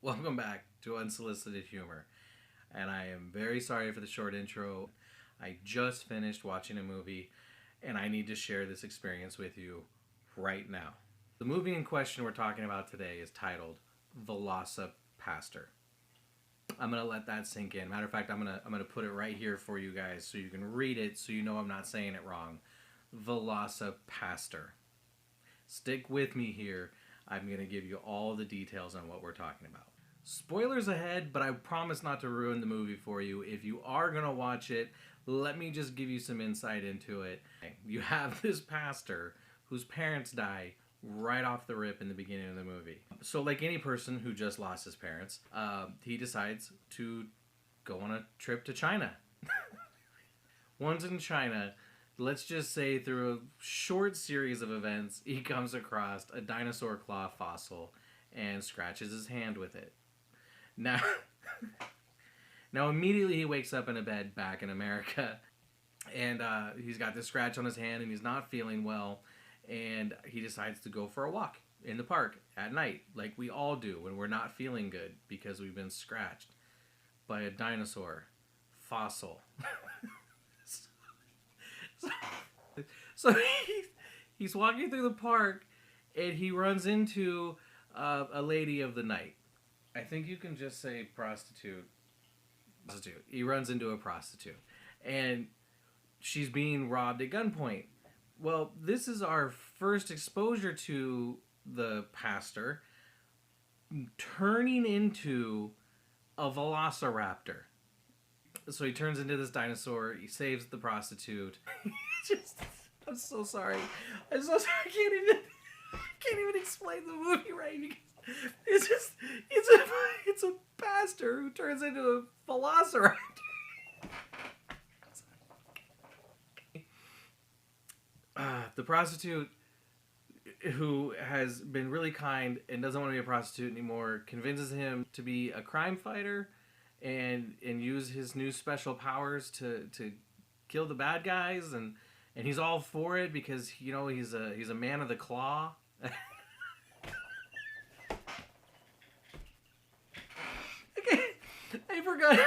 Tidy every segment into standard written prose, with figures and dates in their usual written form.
Welcome back to Unsolicited Humor. And I am very sorry for the short intro. I just finished watching a movie and I need to share this experience with you right now. The movie in question we're talking about today is titled VelociPastor. I'm going to let that sink in. Matter of fact, I'm going to put it right here for you guys so you can read it so you know I'm not saying it wrong. VelociPastor. Stick with me here. I'm going to give you all the details on what we're talking about. Spoilers ahead, but I promise not to ruin the movie for you. If you are going to watch it, let me just give you some insight into it. You have this pastor whose parents die right off the rip in the beginning of the movie. So like any person who just lost his parents, he decides to go on a trip to China. Once in China, let's just say through a short series of events, he comes across a dinosaur claw fossil and scratches his hand with it. Now, immediately he wakes up in a bed back in America, and he's got this scratch on his hand, and he's not feeling well, and he decides to go for a walk in the park at night, like we all do when we're not feeling good because we've been scratched by a dinosaur fossil. So he's walking through the park, and he runs into a lady of the night. I think you can just say prostitute. He runs into a prostitute, and she's being robbed at gunpoint. Well, this is our first exposure to the pastor turning into a velociraptor. So he turns into this dinosaur. He saves the prostitute. I'm so sorry. I'm so sorry. I can't even explain the movie right because it's a pastor who turns into a velociraptor. The prostitute, who has been really kind and doesn't want to be a prostitute anymore, convinces him to be a crime fighter and use his new special powers to kill the bad guys, and he's all for it because he's a man of the claw. Okay, I forgot.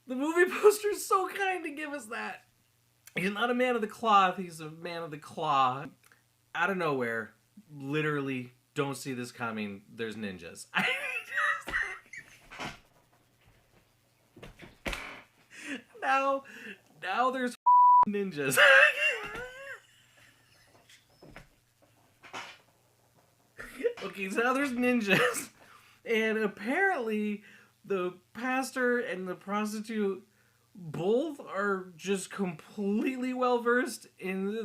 The movie poster is so kind to give us that. He's not a man of the cloth, he's a man of the claw. Out of nowhere, literally, don't see this coming, there's ninjas. Now there's ninjas. Okay, so now there's ninjas. And apparently, the pastor and the prostitute both are just completely well versed in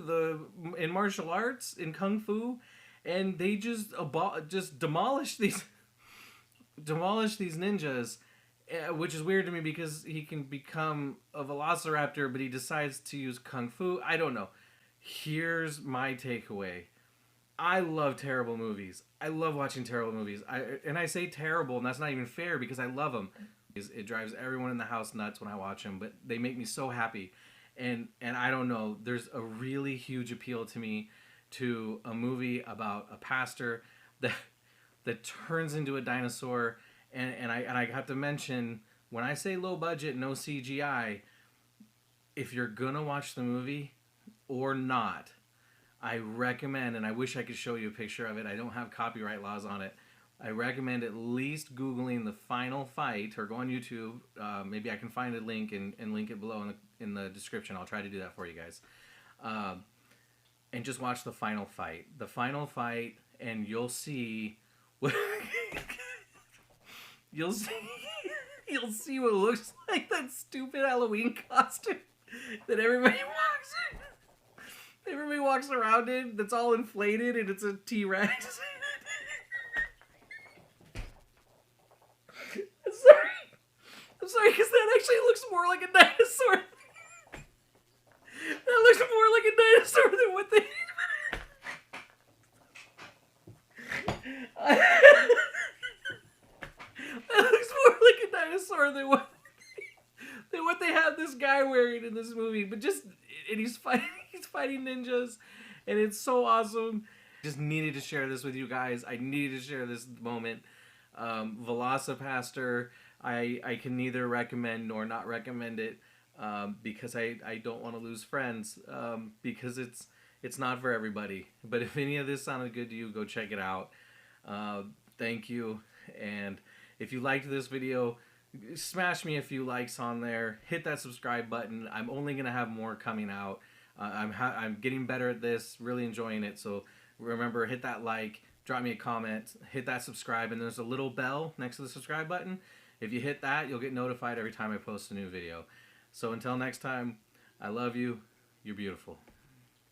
martial arts, in kung fu, and they just demolish these ninjas, which is weird to me because he can become a velociraptor, but he decides to use kung fu. I don't know. Here's my takeaway. I love terrible movies. I love watching terrible movies. I say terrible, and that's not even fair because I love them. It drives everyone in the house nuts when I watch them, but they make me so happy. And I don't know, there's a really huge appeal to me to a movie about a pastor that turns into a dinosaur. And I have to mention, when I say low budget, no CGI, if you're gonna watch the movie or not, I recommend, and I wish I could show you a picture of it. I don't have copyright laws on it. I recommend at least Googling the final fight, or go on YouTube. Maybe I can find a link and link it below in the description. I'll try to do that for you guys. And just watch the final fight. The final fight, and you'll see what you'll see what looks like that stupid Halloween costume that everybody walks around in, that's all inflated, and it's a T-Rex. I'm sorry, because that actually looks more like a dinosaur. That looks more like a dinosaur than what they... That looks more like a dinosaur than what they have this guy wearing in this movie. But just... And he's fighting fighting ninjas, and it's so awesome. Just needed to share this with you guys. I needed to share this moment. VelociPastor, I can neither recommend nor not recommend it, because I don't want to lose friends, because it's not for everybody. But if any of this sounded good to you, go check it out. Thank you. And if you liked this video, smash me a few likes on there. Hit that subscribe button. I'm only going to have more coming out. I'm getting better at this, really enjoying it. So remember, hit that like, drop me a comment, hit that subscribe, and there's a little bell next to the subscribe button. If you hit that, you'll get notified every time I post a new video. So until next time, I love you. You're beautiful.